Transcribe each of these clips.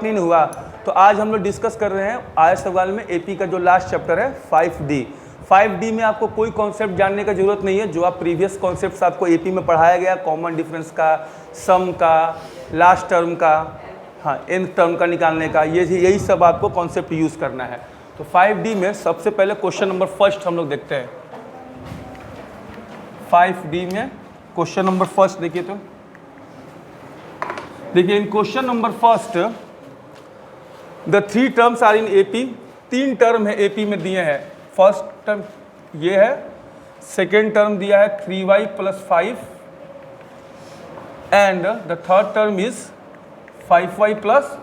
Clean नहीं हुआ? तो आज हम लोग डिस्कस कर रहे हैं आयत सवाल में एपी का जो लास्ट चैप्टर है 5D। 5D में आपको कोई कॉन्सेप्ट जानने का जरूरत नहीं है, जो आप प्रीवियस कॉन्सेप्ट्स आपको एपी में पढ़ाया गया, कॉमन डिफरेंस का, सम का, लास्ट टर्म का, हाँ nth टर्म का निकालने का, यही सब आपको कॉन्सेप्ट यूज़ करना है। तो 5D में सबसे पहले क्वेश्चन नंबर फर्स्ट हम लोग देखते हैं। 5D में क्वेश्चन नंबर फर्स्ट देखिए, तो देखिए in question number first the 3 terms are in AP. 3 term है एपी में दिए हैं। फर्स्ट टर्म ये है, सेकेंड टर्म दिया है 3y + 5 and the third term is 5y +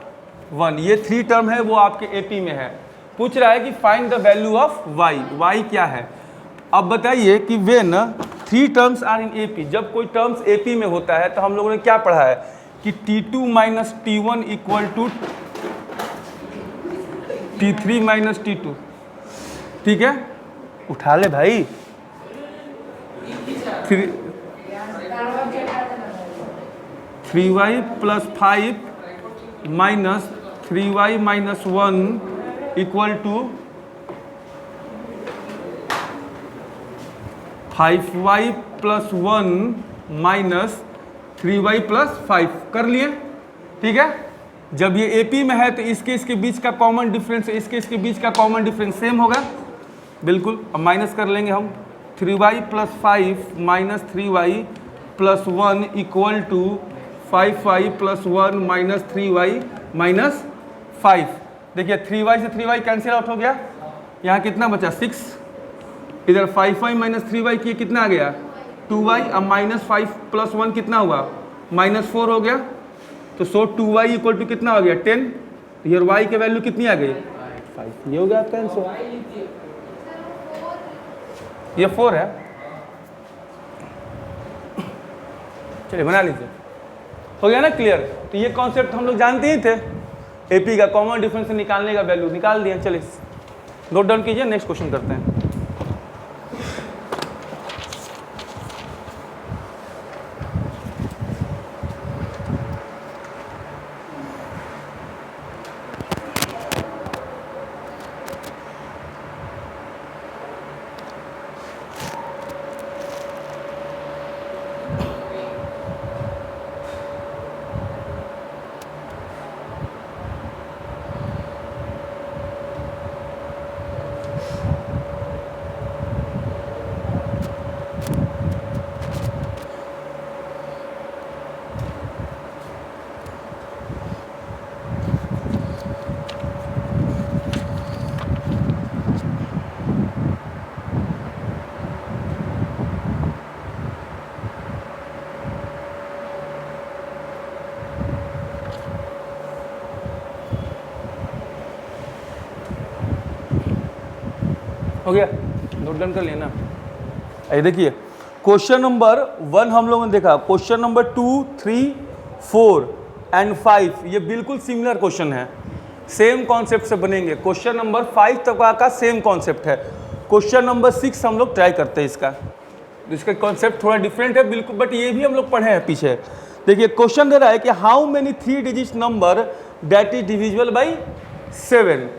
1। ये 3 टर्म है वो आपके एपी में है। पूछ रहा है कि find the value of y। y क्या है? अब बताइए कि when 3 terms are in AP, जब कोई टर्म्स एपी में होता है तो हम लोगों ने क्या पढ़ा है कि T2 - T1 = T3 - T2। ठीक है, उठा ले भाई। 3y + 5 - 3y - 1 = 5y + 1 - 3y + 5 कर लिए। ठीक है, जब ये एपी में है तो इसके बीच का कॉमन डिफरेंस, इसके बीच का कॉमन डिफरेंस सेम होगा, बिल्कुल। अब माइनस कर लेंगे हम। 3y + 5 - 3y + 1 = 5y + 1 - 3y - 5। देखिए 3y से 3y कैंसिल आउट हो गया, यहाँ कितना बचा 6, इधर 5y - 3y किए कितना आ गया 2y। अब -5 + 1 कितना हुआ -4 हो गया। तो 2y = कितना हो गया 10। तो यार y के वैल्यू कितनी आ गई 5। ये हो गया आपका आंसर, ये 4 है। चलिए बना लीजिए, हो गया ना क्लियर। तो ये कॉन्सेप्ट हम लोग जानते ही थे, एपी का कॉमन डिफरेंस से निकालने का वैल्यू निकाल दिया। चलिए नोट डाउन कीजिए, नेक्स्ट क्वेश्चन करते हैं। हो गया, नोट डाउन कर लिया ना। ये देखिए क्वेश्चन नंबर 1 हम लोगों ने देखा, क्वेश्चन नंबर 2, 3, 4 एंड 5 ये बिल्कुल सिमिलर क्वेश्चन है, सेम कॉन्सेप्ट से बनेंगे। क्वेश्चन नंबर 5 तक का सेम कॉन्सेप्ट है। क्वेश्चन नंबर 6 हम लोग ट्राई करते हैं इसका कॉन्सेप्ट थोड़ा डिफरेंट है बिल्कुल, बट ये भी हम लोग पढ़े हैं पीछे। देखिए क्वेश्चन दे रहा है कि how many 3 digit number that is divisible by 7।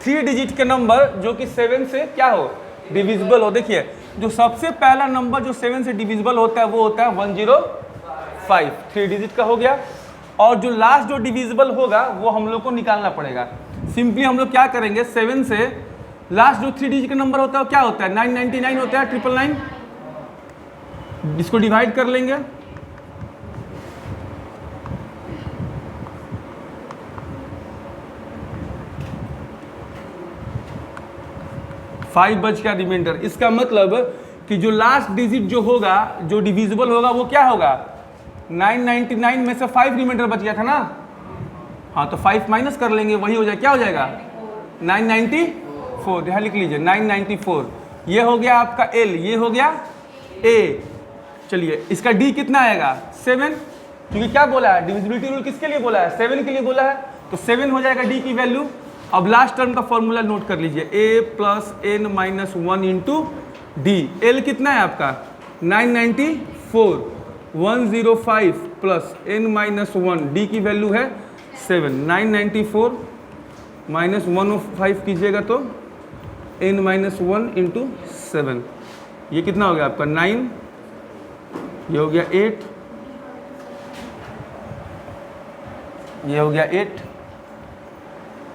3 digit के नंबर जो कि 7 से क्या हो डिविजिबल हो। देखिए जो सबसे पहला नंबर जो 7 से डिविजिबल होता है वो होता है 105, 3 डिजिट का हो गया। और जो लास्ट जो डिविजिबल होगा वो हम लोग को निकालना पड़ेगा। सिंपली हम लोग क्या करेंगे, 7 से लास्ट जो 3 डिजिट का नंबर होता है वो क्या होता है 999 होता है, 999। इसको डिवाइड कर लेंगे, 5 बच गया रिमाइंडर। इसका मतलब कि जो लास्ट डिजिट जो होगा जो डिविजिबल होगा वो क्या होगा 999 में से 5 रिमाइंडर बच गया था ना। हाँ तो 5 माइनस कर लेंगे, वही हो जाएगा, क्या हो जाएगा 994। यहाँ लिख लीजिए 994। ये हो गया आपका L, ये हो गया A। चलिए इसका D कितना आएगा 7, क्योंकि क्या बोला है डिविजिबिलिटी रूल किसके लिए बोला है 7 के लिए बोला है, तो 7 हो जाएगा D की वैल्यू। अब लास्ट टर्म का फॉर्मूला नोट कर लीजिए, A + n - 1 × D। L कितना है आपका 994, 105 + n - 1, D की वैल्यू है 7, 994 माइनस 105 कीजिएगा तो n माइनस 1 इंटू 7, ये कितना हो गया आपका 9, ये हो गया 8, ये हो गया 8,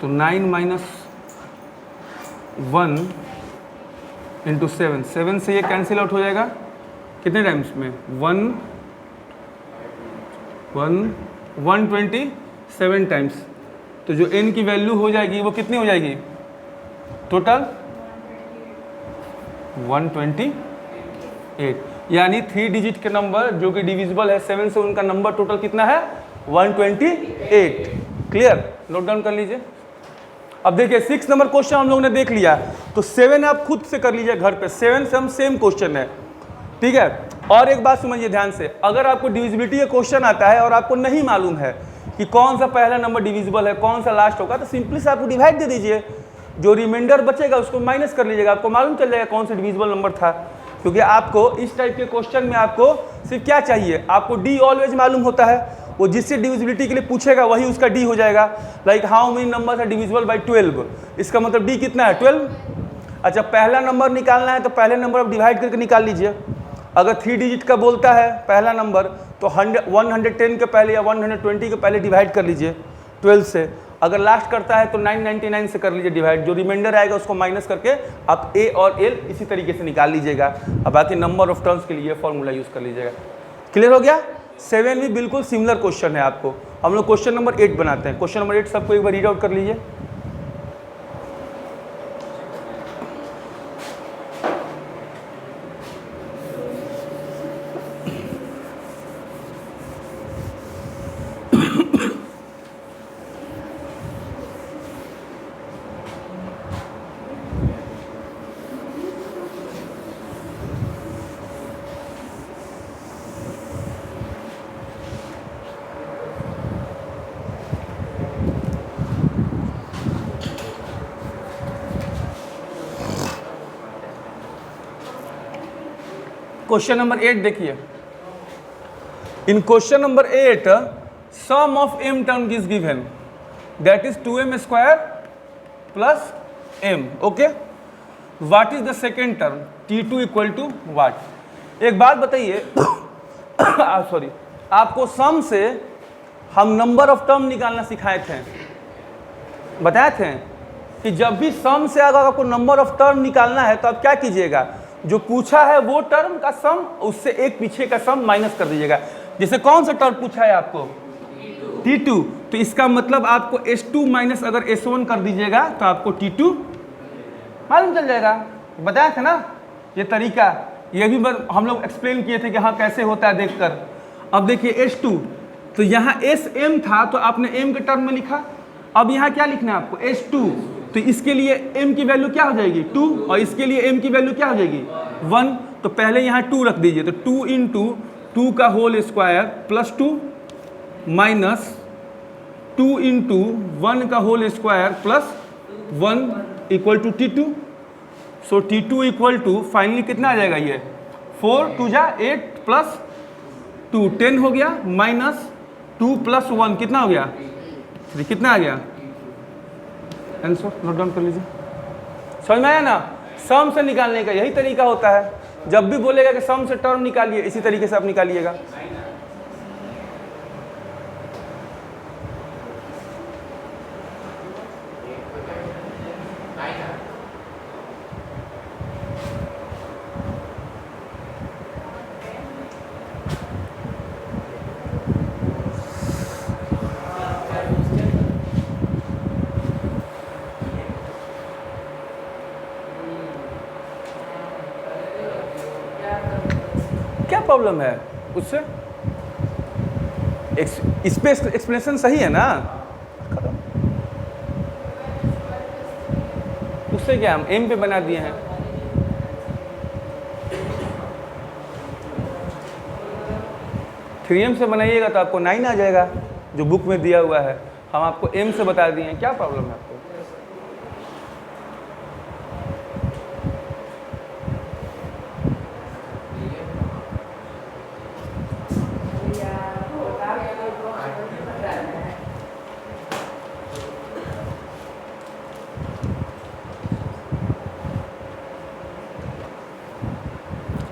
तो 9 माइनस 1 इंटू 7, 7 से ये कैंसिल आउट हो जाएगा कितने टाइम्स में 127 टाइम्स। तो जो n की वैल्यू हो जाएगी वो कितनी हो जाएगी टोटल 128, यानी 3 डिजिट के नंबर जो कि डिविजिबल है 7 से, उनका नंबर टोटल कितना है 128। क्लियर, नोट डाउन कर लीजिए। अब देखिए 6 नंबर क्वेश्चन हम लोगों ने देख लिया, तो 7 आप खुद से कर लीजिए घर पे, 7 से हम सेम क्वेश्चन है, ठीक है। और एक बात समझिए ध्यान से, अगर आपको डिविजिबिलिटी का क्वेश्चन आता है और आपको नहीं मालूम है कि कौन सा पहला नंबर डिविजिबल है कौन सा लास्ट होगा, तो सिंपली से आपको डिवाइड दे दीजिए, जो रिमाइंडर बचेगा उसको माइनस कर लीजिएगा, आपको मालूम चल जाएगा कौन सा डिविजिबल नंबर था। क्योंकि आपको इस टाइप के क्वेश्चन में आपको सिर्फ क्या चाहिए, आपको डी ऑलवेज मालूम होता है, वो जिससे डिविजिबिलिटी के लिए पूछेगा वही उसका डी हो जाएगा। Like how many numbers are divisible by 12, इसका मतलब डी कितना है 12। अच्छा, पहला नंबर निकालना है तो पहले नंबर आप डिवाइड करके निकाल लीजिए। अगर 3 डिजिट का बोलता है पहला नंबर तो 110 के पहले या 120 के पहले डिवाइड कर लीजिए 12 से। अगर लास्ट करता है तो 999 से कर लीजिए डिवाइड, जो रिमाइंडर आएगा उसको माइनस करके आप ए और एल इसी तरीके से निकाल लीजिएगा। अब बाकी नंबर ऑफ टर्म्स के लिए फॉर्मूला यूज़ कर लीजिएगा। क्लियर हो गया। 7 भी बिल्कुल सिमिलर क्वेश्चन है आपको। हम लोग क्वेश्चन नंबर 8 बनाते हैं। क्वेश्चन नंबर 8 सबको एक बार रीड आउट कर लीजिए। क्वेश्चन नंबर 8 देखिए। In question number 8 sum of m term is given, that is 2m square plus m। Okay, what is the second term t2 equal to what. एक बात बताइए sorry, आपको सम से हम नंबर ऑफ टर्म निकालना सिखाए थे, बताए थे कि जब भी सम से अगर आपको नंबर ऑफ टर्म निकालना है तो आप क्या कीजिएगा, जो पूछा है वो टर्म का सम, उससे एक पीछे का सम माइनस कर दीजिएगा। जैसे कौन सा टर्म पूछा है आपको T2, तो इसका मतलब आपको S2 माइनस अगर S1 कर दीजिएगा तो आपको T2 मालूम चल जाएगा। बताया था ना ये तरीका, ये भी हम लोग एक्सप्लेन किए थे कि हाँ कैसे होता है देखकर। अब देखिए S2, तो यहाँ SM था तो आपने M के टर्म में लिखा, अब यहाँ क्या लिखना है आपको S2, तो इसके लिए m की वैल्यू क्या हो जाएगी 2 और इसके लिए m की वैल्यू क्या हो जाएगी 1। तो पहले यहाँ 2 रख दीजिए, तो 2 इंटू 2 का whole square plus 2 minus 2 into 1 का whole square plus 1 equal to T2। So T2 equal to finally कितना आ जाएगा, ये 4 2 जा 8 प्लस 2 10 हो गया, माइनस 2 प्लस 1 कितना हो गया 3, कितना आ गया आंसर। नोट डाउन कर लीजिए। समझ में आया ना, सम से निकालने का यही तरीका होता है। जब भी बोलेगा कि सम से टर्म निकालिए, इसी तरीके से आप निकालिएगा। क्या प्रॉब्लम है उससे, इस पे एक्सप्लेनेशन सही है ना, उससे क्या हम एम पे बना दिए हैं। थ्री एम से बनाइएगा तो आपको 9 आ जाएगा जो बुक में दिया हुआ है, हम आपको एम से बता दिए हैं। क्या प्रॉब्लम है आपको।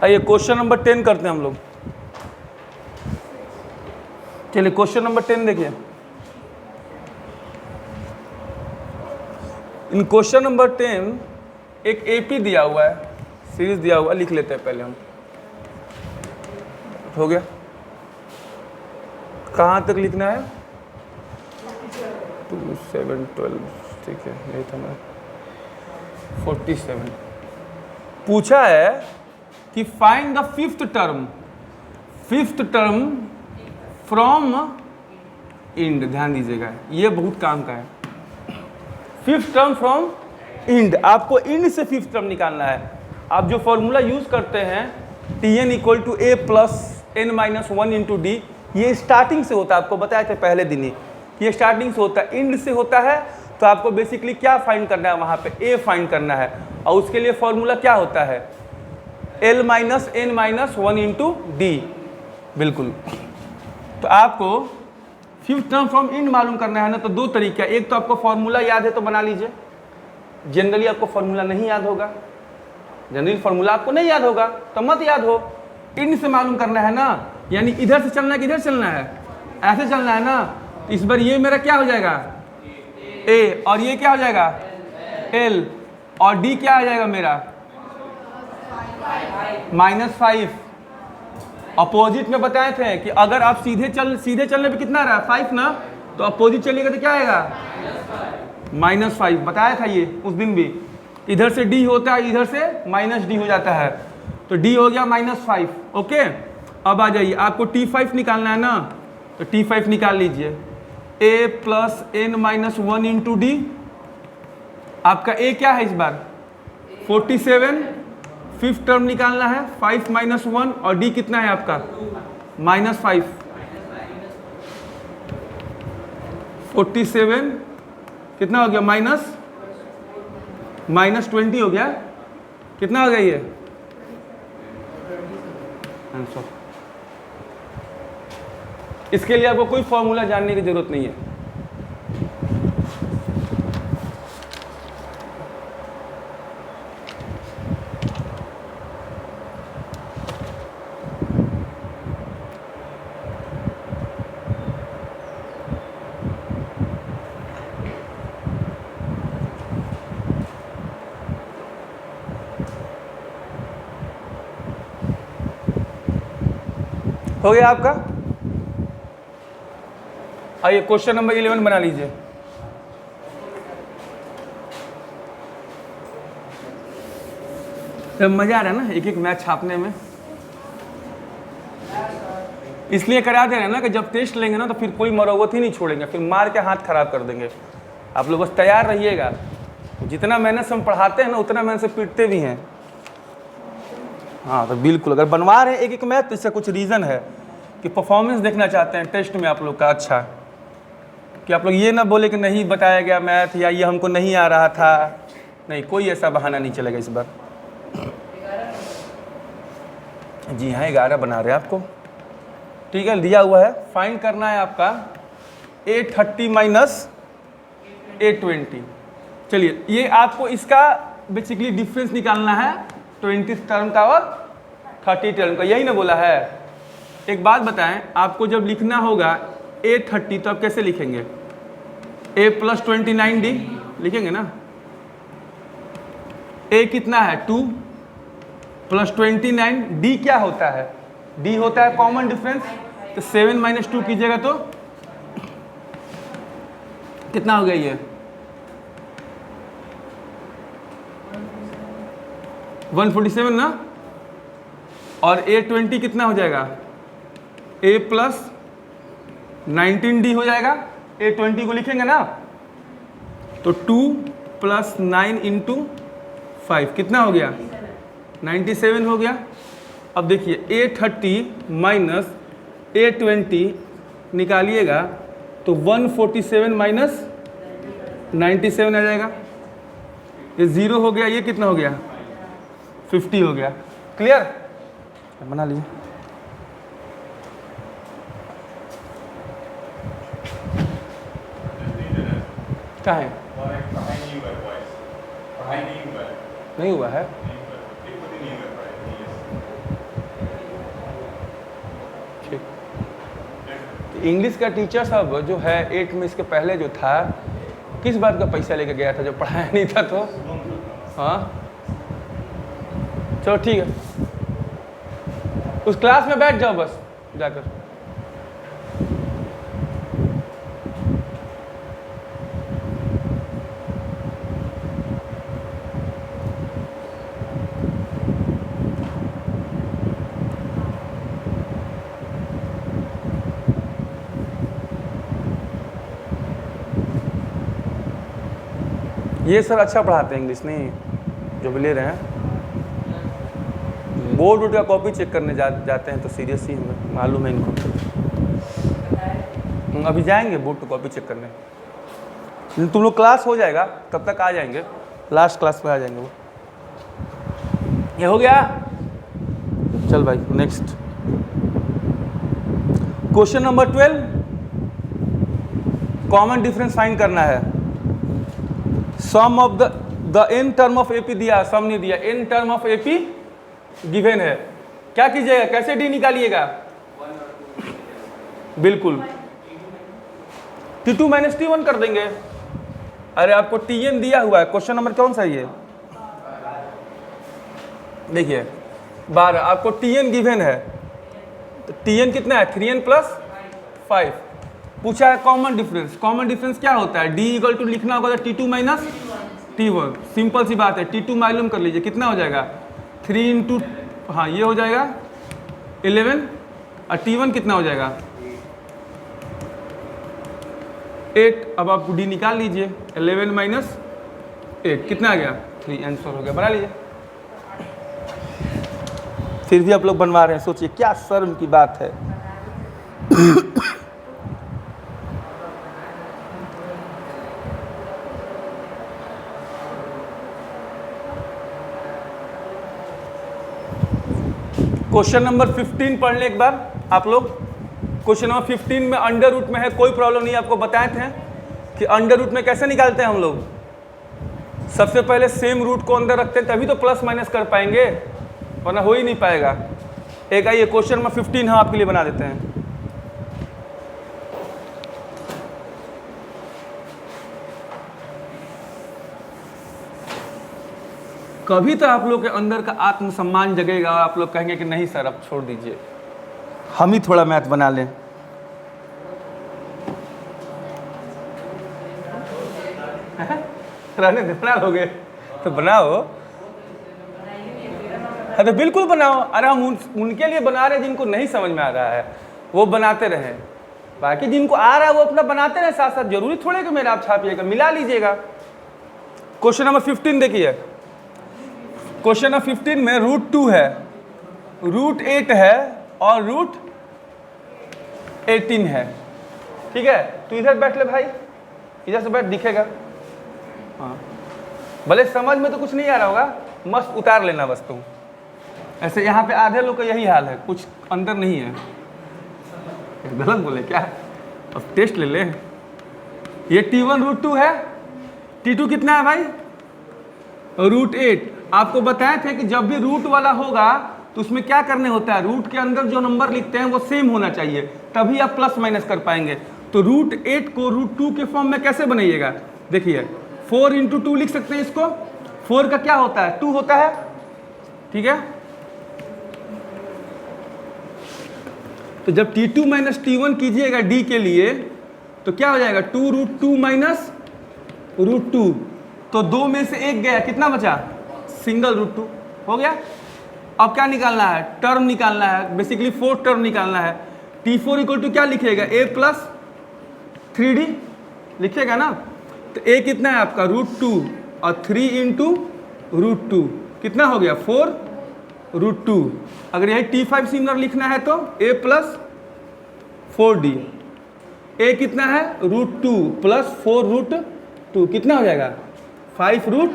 आइए क्वेश्चन नंबर 10 करते हैं हम लोग। चलिए क्वेश्चन नंबर 10 देखिए। इन क्वेश्चन नंबर 10 एक एपी दिया हुआ है, सीरीज दिया हुआ, लिख लेते हैं पहले हम। हो गया, कहाँ तक लिखना है? 2 7 12, ठीक है, नहीं था मैं 47। पूछा है कि find the fifth term from end. ध्यान दीजिएगा, ये बहुत काम का है। फिफ्थ टर्म फ्रॉम इंड, आपको इंड से फिफ्थ टर्म निकालना है। आप जो फॉर्मूला यूज करते हैं Tn = a + n - 1 × d, ये स्टार्टिंग से होता है। आपको बताया था पहले दिन ही, ये स्टार्टिंग से होता है, इंड से होता है। तो आपको बेसिकली क्या फाइंड करना है? वहाँ पे a फाइंड करना है, और उसके लिए फॉर्मूला क्या होता है? l - n - 1 × d। बिल्कुल, तो आपको फिफ्थ टर्म फ्रॉम इंड मालूम करना है ना, तो दो तरीका। एक तो आपको फॉर्मूला याद है तो बना लीजिए। जनरली आपको फॉर्मूला नहीं याद होगा, जनरली फॉर्मूला आपको नहीं याद होगा तो मत याद हो। इंड से मालूम करना है ना, यानी इधर से चलना है कि इधर चलना है? ऐसे चलना है ना। तो इस बार ये मेरा क्या हो जाएगा? a, और ये क्या हो जाएगा? l, और d क्या आ जाएगा मेरा? -5। अपोजिट में बताए थे कि अगर आप सीधे चलने पे कितना रहा? 5 ना, तो अपोजिट चलिएगा तो क्या आएगा? -5। बताया था ये उस दिन भी। इधर से d होता है, इधर से -d हो जाता है, तो d हो गया -5। ओके, अब आ जाइए, आपको T5 निकालना है ना, तो T5 निकाल लीजिए। a + n - 1 × d। आपका a क्या है इस बार? 47। फिफ्थ टर्म निकालना है, 5 - 1, और d कितना है आपका? -5। 47 कितना हो गया? -20 हो गया। कितना हो गया ये आंसर? इसके लिए आपको कोई फॉर्मूला जानने की जरूरत नहीं है। हो गया आपका? आइए क्वेश्चन नंबर 11 बना लीजिए। तो मजा आ रहा है ना एक एक मैच छापने में, इसलिए करा दे रहे हैं ना कि जब टेस्ट लेंगे ना तो फिर कोई मरोवत ही नहीं छोड़ेंगे, फिर मार के हाथ खराब कर देंगे। आप लोग बस तैयार रहिएगा। जितना मेहनत से हम पढ़ाते हैं ना, उतना मेहनत से पीटते भी हैं। हाँ, तो बिल्कुल अगर बनवा रहे हैं एक एक मैथ, तो इसका कुछ रीज़न है कि परफॉर्मेंस देखना चाहते हैं टेस्ट में आप लोग का। अच्छा, कि आप लोग ये ना बोले कि नहीं बताया गया मैथ, या ये हमको नहीं आ रहा था। नहीं, कोई ऐसा बहाना नहीं चलेगा इस बार। जी हाँ, 11 बना रहे हैं आपको। ठीक है, दिया हुआ है, फाइंड करना है आपका A30 - A20। चलिए, ये आपको इसका बेसिकली डिफरेंस निकालना है 20th टर्म का और 30 टर्म का, यही ना बोला है। एक बात बताएं, आपको जब लिखना होगा A30 तो आप कैसे लिखेंगे? A + 29D लिखेंगे ना। A कितना है? 2 + 29। D क्या होता है? D होता है कॉमन डिफरेंस, तो 7 - 2 कीजिएगा तो कितना हो गया ये? 147 ना। और A20 कितना हो जाएगा? A + 19D हो जाएगा। A20 को लिखेंगे ना, तो 2 + 9 × 5 कितना हो गया? 97 हो गया। अब देखिए A30 - A20 निकालिएगा तो 147 - 97 आ जाएगा। ये 0 हो गया, ये कितना हो गया? 50 हो गया। क्लियर? बना लीजिए। क्या है? नहीं हुआ है। ठीक। इंग्लिश का टीचर साहब जो है 8 में इसके पहले जो था, किस बात का पैसा लेके गया था, जो पढ़ाया नहीं था तो? हाँ चलो ठीक है, उस क्लास में बैठ जाओ बस जाकर। ये सर अच्छा पढ़ाते हैं इंग्लिश, नहीं जो भी ले रहे हैं। बोर्ड वोर्ड का कॉपी चेक करने जाते हैं तो सीरियस ही हमें मालूम है इनको। अभी जाएंगे बोर्ड तो कॉपी चेक करने। तुम लोग क्लास हो जाएगा तब तक आ जाएंगे, लास्ट क्लास में आ जाएंगे वो। ये हो गया, चल भाई next question number 12। Common difference find करना है। Sum of the N term of AP दिया, सम नहीं दिया, N term of AP given है। क्या कीजिएगा, कैसे डी निकालिएगा? बिल्कुल T2 माइनस T1 कर देंगे। अरे आपको Tn दिया हुआ है, क्वेश्चन नंबर कौन सा ये देखिए 12, आपको Tn गिवन है तो Tn कितना है 3n प्लस 5। पूछा है कॉमन डिफरेंस। कॉमन डिफरेंस क्या होता है? D इक्वल टू लिखना होगा तो T2 माइनस T1। सिंपल सी बात है, T2 मालूम कर लीजिए कितना हो जाएगा 3 इंटू, हाँ ये हो जाएगा 11 और T1 कितना हो जाएगा 8। अब आप D निकाल लीजिए, 11 माइनस 8 कितना आ गया 3, आंसर हो गया। बना लीजिए। फिर भी आप लोग बनवा रहे हैं, सोचिए क्या शर्म की बात है। क्वेश्चन नंबर 15 पढ़ लें एक बार आप लोग। क्वेश्चन नंबर 15 में अंडर रूट में है, कोई प्रॉब्लम नहीं। आपको बताए थे कि अंडर रूट में कैसे निकालते हैं हम लोग। सबसे पहले सेम रूट को अंदर रखते हैं तभी तो प्लस माइनस कर पाएंगे, वरना हो ही नहीं पाएगा। एक आइए क्वेश्चन नंबर 15 हम आपके लिए बना देते हैं। कभी तो आप लोग के अंदर का आत्मसम्मान जगेगा, आप लोग कहेंगे कि नहीं सर अब छोड़ दीजिए, हम ही थोड़ा मैथ बना लें। रहने दे, बना लोगे तो बनाओ। हाँ तो बिल्कुल बनाओ। अरे हम उनके लिए बना रहे हैं जिनको नहीं समझ में आ रहा है, वो बनाते रहे। बाकी जिनको आ रहा है वो अपना बनाते रहे साथ साथ। जरूरी थोड़े कि मेरा आप छापिएगा, मिला लीजिएगा। क्वेश्चन नंबर 15 देखिए। क्वेश्चन नंबर 15 में रूट 2 है, रूट 8 है और रूट 18 है। ठीक है, तो इधर बैठ ले भाई, इधर से बैठ, दिखेगा। हाँ भले समझ में तो कुछ नहीं आ रहा होगा, मस्त उतार लेना बस तुम। ऐसे यहाँ पे आधे लोग का यही हाल है, कुछ अंदर नहीं है। गलत बोले क्या? अब टेस्ट ले ले। ये T1 रूट 2 है, T2 कितना है भाई रूट 8। आपको बताए थे कि जब भी रूट वाला होगा तो उसमें क्या करने होता है, रूट के अंदर जो नंबर लिखते हैं वो सेम होना चाहिए, तभी आप प्लस माइनस कर पाएंगे। तो रूट 8 को रूट 2 के फॉर्म में कैसे बनाइएगा? देखिए 4 इंटू 2 लिख सकते हैं इसको। 4 का क्या होता है 2 होता है, ठीक है। तो जब T2 माइनस T1 कीजिएगा D के लिए तो क्या हो जाएगा 2 रूट 2 माइनस रूट 2। तो 2 में से 1 गया, कितना बचा सिंगल रूट 2 हो गया। अब क्या निकालना है, टर्म निकालना है, बेसिकली 4 टर्म निकालना है। T4 इक्वल टू क्या लिखिएगा a प्लस 3D लिखिएगा ना। तो a कितना है आपका रूट 2 और 3 इंटू रूट 2 कितना हो गया 4 रूट 2। अगर यही T5 सिमिलर लिखना है तो a प्लस 4D। a कितना है रूट 2 प्लस 4 रूट 2 कितना हो जाएगा 5 रूट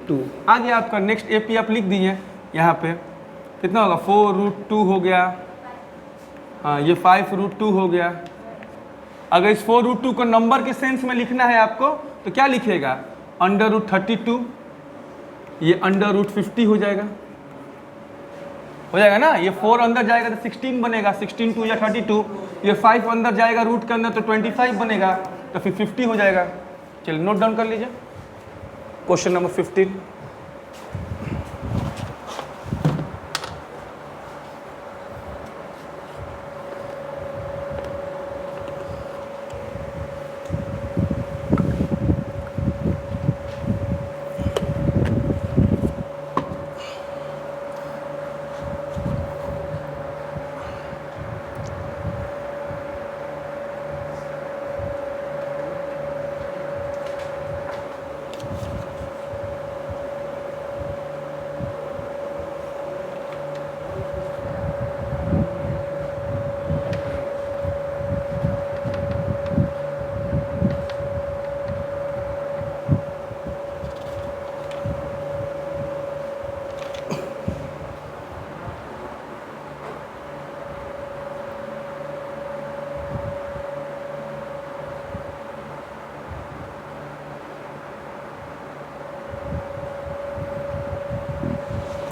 2। आ गया आपका। नेक्स्ट AP आप लिख दीजिए यहाँ पे, कितना होगा 4 रूट 2 हो गया। हाँ ये 5 रूट 2 हो गया। अगर इस 4 रूट 2 को नंबर के सेंस में लिखना है आपको तो क्या लिखिएगा अंडर रूट 32, ये अंडर रूट 50 हो जाएगा। हो जाएगा ना। ये 4 अंदर जाएगा तो 16 बनेगा, 16 2 या 32। ये 5 अंदर जाएगा रूट के अंदर तो 25 बनेगा, तो फिर 50 हो जाएगा। चलिए नोट डाउन कर लीजिए क्वेश्चन नंबर 15।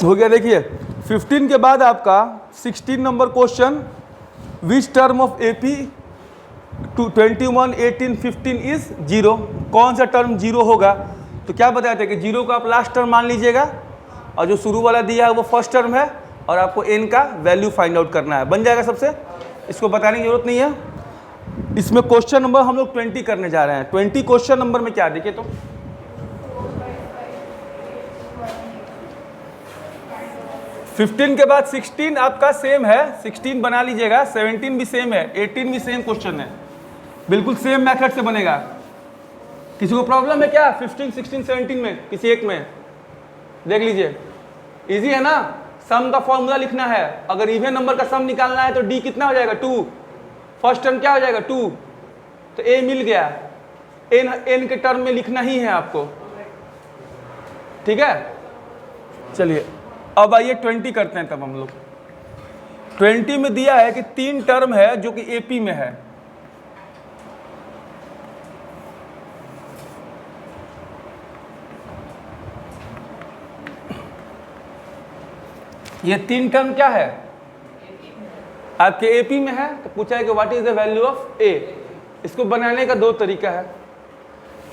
हो गया। देखिए 15 के बाद आपका 16 number question, which term of AP 21 18 15 is 0। कौन सा टर्म 0 होगा? तो क्या बताए थे कि 0 को आप लास्ट टर्म मान लीजिएगा और जो शुरू वाला दिया है वो फर्स्ट टर्म है और आपको n का वैल्यू फाइंड आउट करना है। बन जाएगा सबसे, इसको बताने की जरूरत नहीं है। इसमें क्वेश्चन नंबर हम लोग 20 करने जा रहे हैं। 20 क्वेश्चन नंबर में क्या देखिए तो 15 के बाद 16 आपका सेम है, 16 बना लीजिएगा, 17 भी सेम है, 18 भी सेम क्वेश्चन है, बिल्कुल सेम मेथड से बनेगा। किसी को प्रॉब्लम है क्या 15 16 17 में? किसी एक में देख लीजिए, इजी है ना। सम का फॉर्मूला लिखना है, अगर इवन नंबर का सम निकालना है तो डी कितना हो जाएगा 2, फर्स्ट टर्म क्या हो जाएगा 2, तो ए मिल गया। एन के टर्म में लिखना ही है आपको, ठीक है। चलिए अब आइए 20 करते हैं। तब हम लोग 20 में दिया है कि 3 टर्म है जो कि एपी में है। ये 3 टर्म क्या है? आपके एपी में है। तो पूछा है कि what is the value of A. इसको बनाने का 2 तरीका है,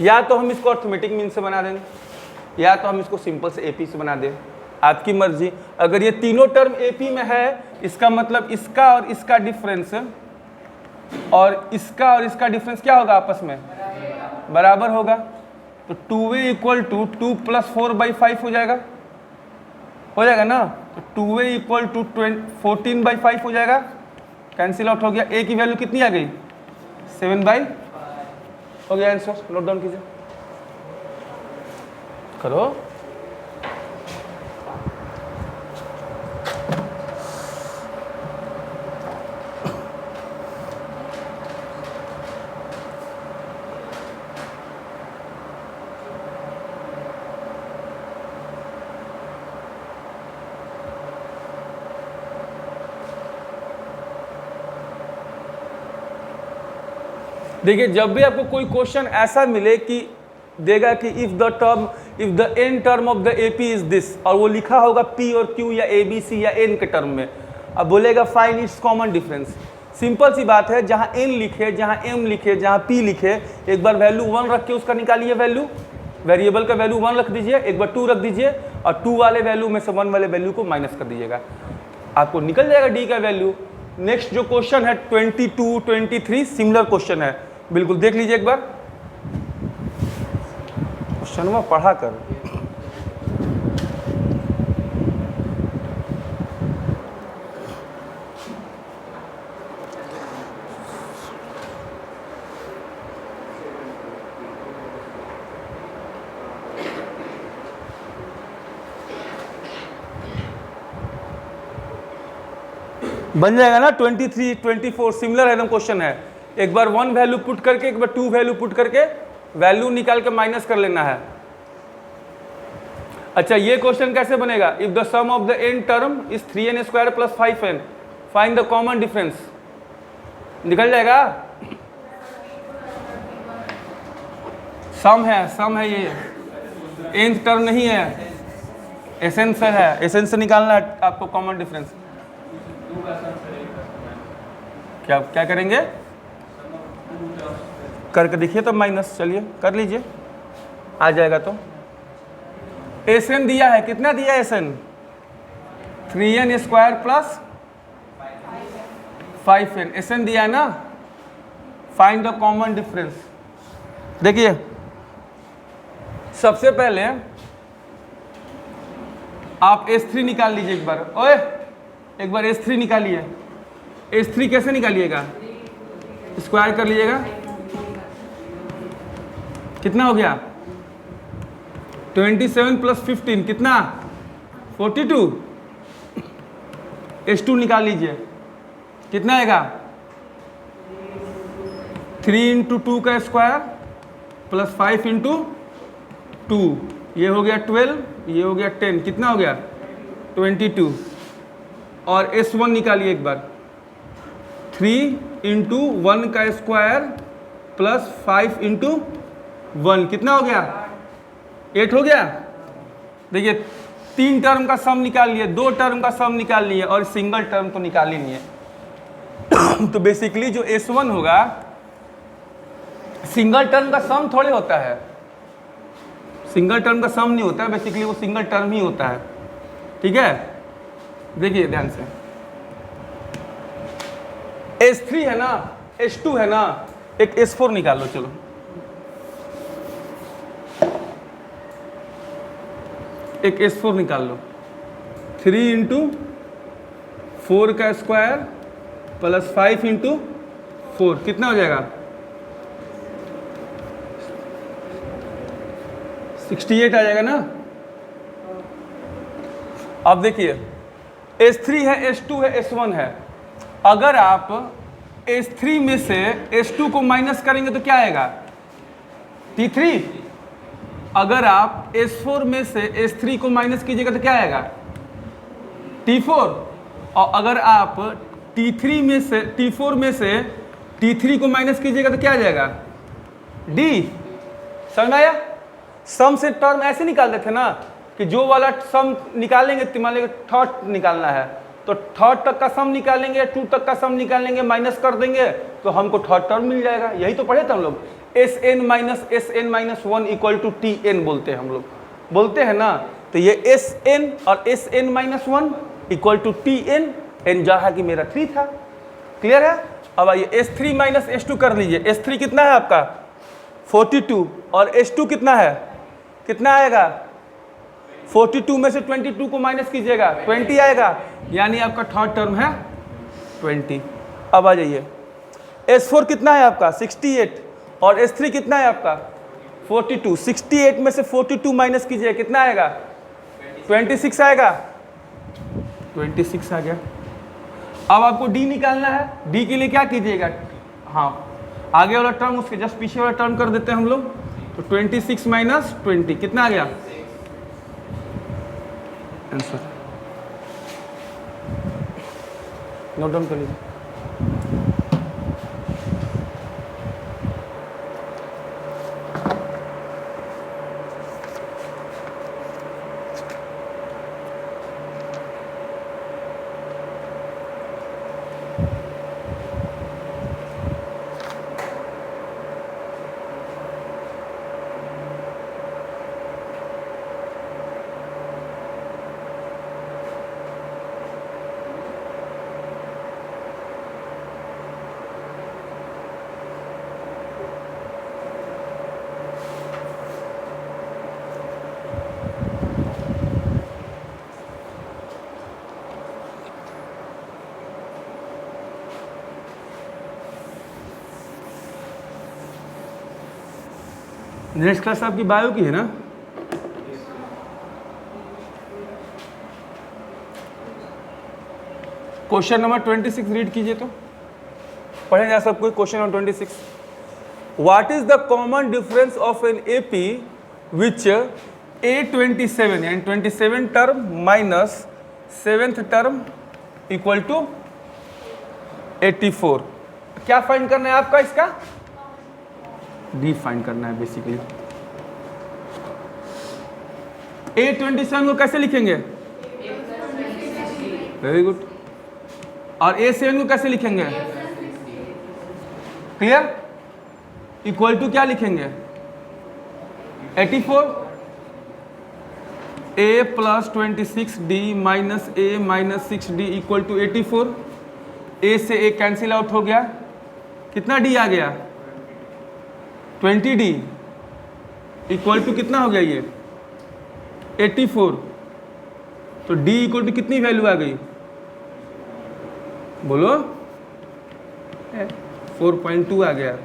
या तो हम इसको अर्थमेटिक मीन से बना देंगे या तो हम इसको सिंपल से एपी से बना दें, आपकी मर्जी। अगर ये तीनों टर्म एपी में है, इसका मतलब इसका और इसका डिफरेंस और इसका डिफरेंस क्या होगा? आपस में बराबर होगा। तो 2a इक्वल टू 2 + 4/5 हो जाएगा ना। तो 2a इक्वल टू 14/5 हो जाएगा, कैंसिल आउट हो गया। a की वैल्यू कितनी आ गई? 7/, हो गया आंसर। नोट डाउन कीजिए, करो। देखिए जब भी आपको कोई क्वेश्चन ऐसा मिले कि देगा कि if the N term of the AP is this, और वो लिखा होगा पी और क्यू या ए बी सी या एन के टर्म में, अब बोलेगा find its common difference. Simple सी बात है, जहां एन लिखे, जहां एम लिखे, जहां पी लिखे, एक बार वैल्यू 1 रख के उसका निकालिए वैल्यू, वेरिएबल का वैल्यू 1 रख दीजिए, एक बार 2 रख दीजिए और 2 वाले वैल्यू में से 1 वाले वैल्यू को माइनस कर दीजिएगा, आपको निकल जाएगा डी का वैल्यू। नेक्स्ट जो क्वेश्चन है 22 23 सिमिलर क्वेश्चन है, बिल्कुल देख लीजिए एक बार क्वेश्चन में पढ़ा कर। बन जाएगा ना 23 24 सिमिलर एकदम क्वेश्चन है। एक बार 1 वैल्यू पुट करके एक बार 2 वैल्यू पुट करके वैल्यू निकाल के माइनस कर लेना है। अच्छा ये क्वेश्चन कैसे बनेगा? If the sum of the N term is 3n² + 5n, find the common difference. निकल जाएगा, सम है ये, एन टर्म नहीं है, एसेंस है, एसेंस से निकालना है आपको कॉमन डिफरेंस। क्या क्या करेंगे? करके देखिए तो माइनस, चलिए कर लीजिए, आ जाएगा। तो एसएन दिया है, कितना दिया है SN? 3n square plus 5n, SN दिया है ना। Find the common difference. देखिए सबसे पहले आप S3 निकाल लीजिए एक बार। ओए एक बार S3 निकालिए। S3 कैसे निकालिएगा? स्क्वायर कर लीजिएगा, कितना हो गया? 27 प्लस 15 कितना? 42। S2 निकाल लीजिए, कितना आएगा? 3 इंटू 2 का स्क्वायर प्लस 5 इंटू 2, ये हो गया 12, ये हो गया 10, कितना हो गया? 22। और S1 निकालिए एक बार, 3 इंटू 1 का स्क्वायर प्लस 5 इंटू 1, कितना हो गया? 8 हो गया। देखिए 3 टर्म का सम निकाल लिए, 2 टर्म का सम निकाल लिए और सिंगल टर्म तो निकाल ही नहीं है। तो बेसिकली जो S1 होगा, सिंगल टर्म का सम थोड़े होता है, सिंगल टर्म का सम नहीं होता है, बेसिकली वो सिंगल टर्म ही होता है। ठीक है, देखिए ध्यान से, S3 है ना, S2 है ना, एक S4 निकाल लो। चलो एक S4 निकाल लो। 3 इंटू 4 का स्क्वायर प्लस 5 इंटू 4, कितना हो जाएगा? 68 आ जाएगा ना। अब देखिए S3 है, S2 है, S1 है। अगर आप S3 में से S2 को माइनस करेंगे तो क्या आएगा? T3। अगर आप S4 में से S3 को माइनस कीजिएगा तो क्या आएगा? T4। और अगर आप T4 में से T3 को माइनस कीजिएगा तो क्या आ जाएगा? D। समझ में आया? सम से टर्म ऐसे निकाल देते ना कि जो वाला सम निकालेंगे, मान लीजिए थर्ड निकालना है तो थर्ड तक का सम निकालेंगे, 2 तक का सम निकालेंगे, माइनस कर देंगे तो हमको थर्ड टर्म मिल जाएगा। यही तो पढ़े थे हम लोग, Sn minus 1 equal to Tn बोलते हैं हम लोग, बोलते हैं ना। तो ये Sn और Sn minus 1 equal to Tn, n जहाँ कि मेरा 3 था। क्लियर है? अब आइए S3 माइनस S2 कर लीजिए। S3 कितना है आपका? 42 और S2 कितना है? कितना आएगा? 42 में से 22 को माइनस कीजिएगा, 20 आएगा, यानी आपका थर्ड टर्म है 20। अब आ जाइए, S4 कितना है आपका? 68 और S3 कितना है आपका? 42। 68 में से 42 माइनस कीजिए, कितना आएगा? 26 आएगा। 26 आ गया। अब आपको D निकालना है। D के लिए क्या कीजिएगा? हाँ, आगे वाला टर्म उसके जस्ट पीछे वाला टर्म कर देते हैं हम लोग। तो 26 माइनस 20 कितना आ गया? आंसर नोट डाउन कर लीजिए। नेक्स्ट क्लास आपकी बायो की है ना? क्वेश्चन नंबर 26 रीड कीजिए तो पढ़े जा सब कोई। Question number 26, what is the common difference of an AP which A27 यानी 27 term minus 7th term equal to 84। क्या फाइंड करना है आपका? इसका डी फाइंड करना है बेसिकली। A27 को कैसे लिखेंगे? Very good. और A7 को कैसे लिखेंगे? क्लियर? इक्वल टू क्या लिखेंगे? 84 a plus 26d minus a minus 6d equal to 84। a से a कैंसिल आउट हो गया, कितना d आ गया? 20d इक्वल टू कितना हो गया ये? 84। तो d इक्वल टू कितनी वैल्यू आ गई? बोलो 4.2 आ गया।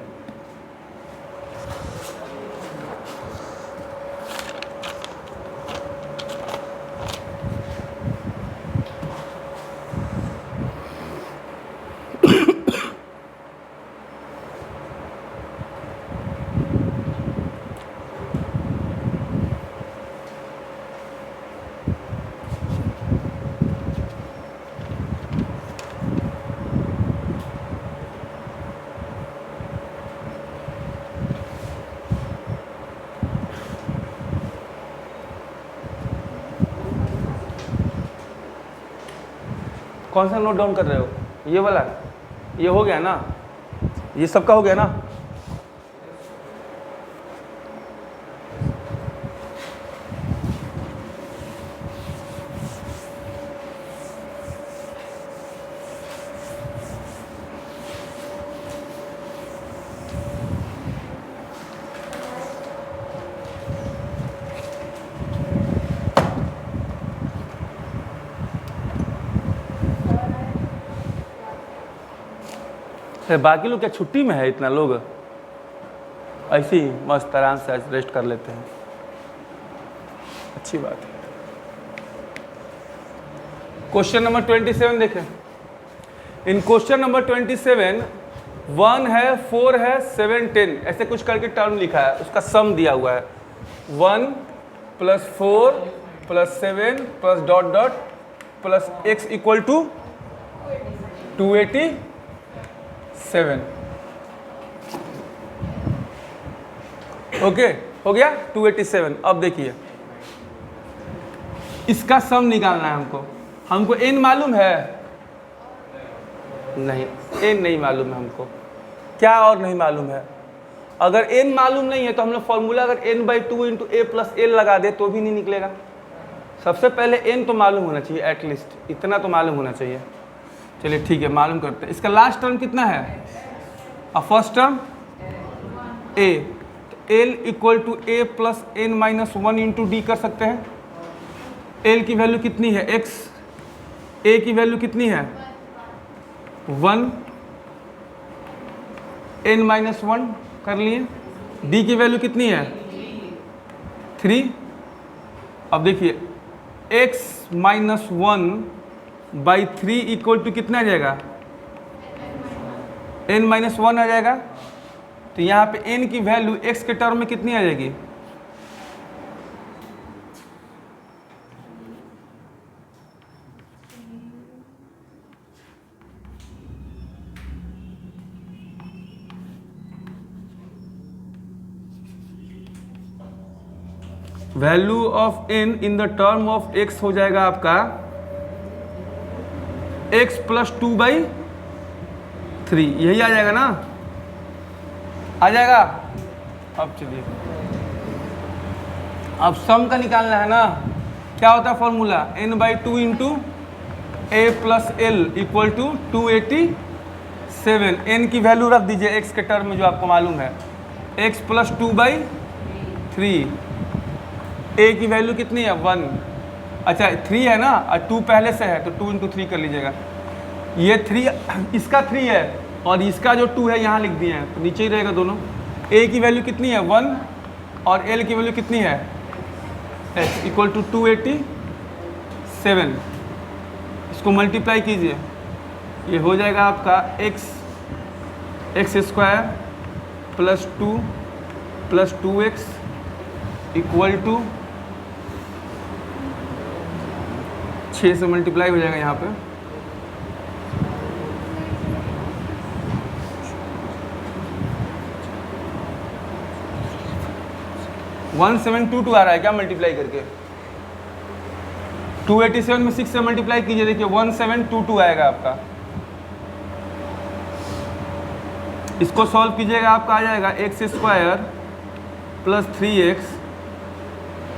कौन सा नोट डाउन कर रहे हो? ये वाला? ये हो गया ना? ये सबका हो गया ना? बाकी लोग क्या छुट्टी में है? इतना लोग ऐसे ही मस्त आराम से रेस्ट कर लेते हैं, अच्छी बात है। क्वेश्चन नंबर 27 देखें। इन क्वेश्चन नंबर 27 1 है, 4 है, 7, 10 ऐसे कुछ करके टर्म लिखा है, उसका सम दिया हुआ है 1 plus 4 plus 7 plus dot dot plus x equal to 287। Okay, हो गया 287। अब देखिए इसका सम निकालना है हमको n मालूम है? नहीं, n नहीं मालूम है हमको। क्या और नहीं मालूम है? अगर n मालूम नहीं है तो हम लोग फॉर्मूला अगर n/2 into a plus l लगा दे तो भी नहीं निकलेगा। सबसे पहले n तो मालूम होना चाहिए, एटलीस्ट इतना तो मालूम होना चाहिए। चलिए ठीक है, मालूम करते हैं। इसका लास्ट टर्म कितना है? और first term a, l equal to a plus n minus 1 into d कर सकते हैं। l की वैल्यू कितनी है? x। a की वैल्यू कितनी है? 1, n माइनस 1 कर लिए। d की वैल्यू कितनी है? 3। अब देखिए x माइनस 1/3 इक्वल टू कितना आ जाएगा? n माइनस 1 आ जाएगा। तो यहाँ पे n की वैल्यू x के टर्म में कितनी आ जाएगी? Value of n in the term of x हो जाएगा आपका x प्लस 2/3। यही आ जाएगा ना? आ जाएगा। अब चलिए, अब सम का निकालना है ना। क्या होता है formula? n/2 into a plus l equal to 287। n की वैल्यू रख दीजिए x के टर्म में जो आपको मालूम है, x प्लस 2/3। a की वैल्यू कितनी है? 1। अच्छा 3 है ना, और 2 पहले से है तो 2 इंटू 3 कर लीजिएगा। ये 3 इसका 3 है और इसका जो 2 है यहाँ लिख दिए हैं, तो नीचे ही रहेगा दोनों। a की वैल्यू कितनी है? 1 और l की वैल्यू कितनी है? x equal to 287। इसको मल्टीप्लाई कीजिए, ये हो जाएगा आपका x square plus 2 plus 2x equal to 6 से मल्टीप्लाई हो जाएगा यहाँ पे। वन 1722 आ रहा है क्या मल्टीप्लाई करके? 287 में 6 से मल्टीप्लाई कीजिए, देखिए 1722 आएगा आपका। इसको सॉल्व कीजिएगा, आपका आ जाएगा x square plus 3x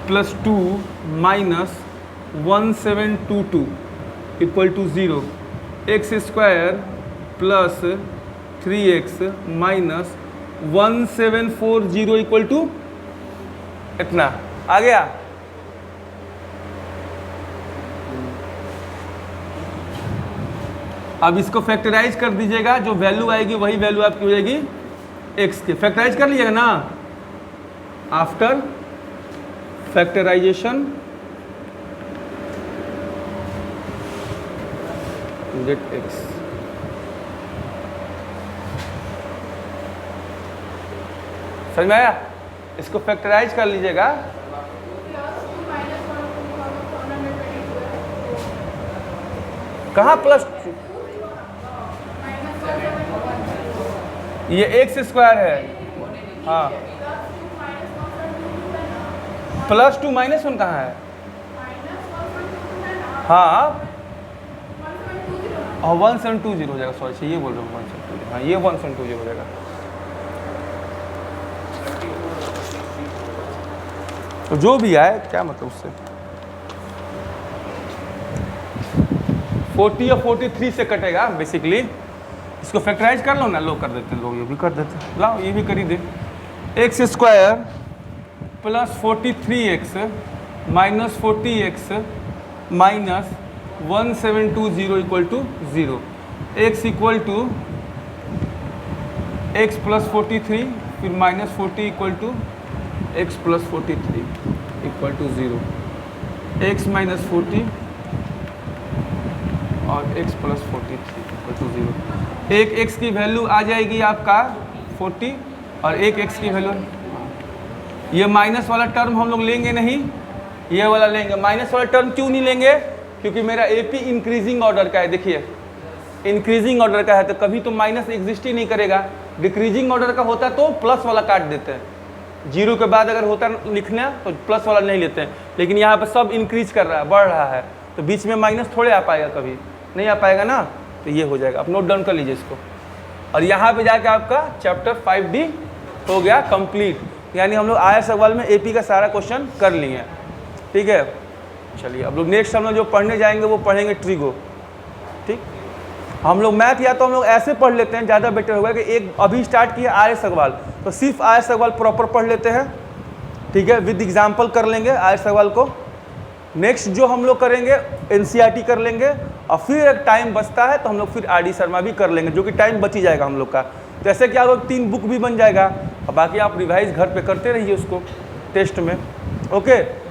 plus 2 minus 1722 equal to 0। X square plus 3x minus 1740 equal to इतना आ गया। अब इसको फैक्टराइज कर दीजिएगा, जो वैल्यू आएगी वही वैल्यू आपकी हो जाएगी x की। फैक्टराइज कर लीजिएगा ना। After factorisation get x। समझ में आया? इसको फैक्टराइज कर लीजिएगा। कहाँ प्लस, ये एक्स स्क्वायर है। हाँ, प्लस 2 माइनस 1 कहाँ है? हाँ, 1720 हो जाएगा। सॉरी, ये बोल रहा हूँ 1720। हाँ, ये 1720 हो जाएगा। तो जो भी आए क्या मतलब उससे 40 या 43 से कटेगा बेसिकली। इसको फैक्टराइज कर लो ना। लो कर देते हैं लोग, ये भी कर देते हैं। लाओ ये भी कर ही दे। X square plus 43x minus 40x minus 1720 equal to 0। X equal to X plus 43 फिर minus 40 equal to X plus 43 equal to 0। X minus 40 और x प्लस 43 इक्वल टू 0। एक x की वैल्यू आ जाएगी आपका 40 और एक x की वैल्यू। ये माइनस वाला टर्म हम लोग लेंगे नहीं, ये वाला लेंगे। माइनस वाला टर्म क्यों नहीं लेंगे? क्योंकि मेरा AP इंक्रीजिंग ऑर्डर का है। देखिए इंक्रीजिंग ऑर्डर का है तो कभी तो माइनस एग्जिस्ट ही नहीं करेगा। डिक्रीजिंग ऑर्डर का होता तो प्लस वाला काट देते हैं। 0 के बाद अगर होता लिखना तो प्लस वाला नहीं लेते हैं। लेकिन यहाँ पर सब इंक्रीज कर रहा है, बढ़ रहा है, तो बीच में माइनस थोड़े आ पाएगा, कभी नहीं आ पाएगा ना। तो ये हो जाएगा। आप नोट डाउन कर लीजिए इसको। और यहाँ पे जाके आपका चैप्टर 5D हो गया कंप्लीट। यानी हम लोग आया सवाल में AP का सारा क्वेश्चन कर लिए। ठीक है, चलिए अब लोग नेक्स्ट हम लोग जो पढ़ने जाएंगे वो पढ़ेंगे ट्रिगो। ठीक, हम लोग मैथ या तो हम लोग ऐसे पढ़ लेते हैं, ज़्यादा बेटर होगा कि एक अभी स्टार्ट किया आर्य सवाल, तो सिर्फ आर्य सवाल प्रॉपर पढ़ लेते हैं। ठीक है, विद एग्जाम्पल कर लेंगे आर्य सवाल को। नेक्स्ट जो हम लोग करेंगे NCERT कर लेंगे, और फिर एक टाइम बचता है तो हम लोग फिर RD शर्मा भी कर लेंगे, जो कि टाइम बच ही जाएगा हम लोग का। जैसे कि आप 3 बुक भी बन जाएगा, और बाकी आप रिवाइज घर पे करते रहिए उसको टेस्ट में। ओके।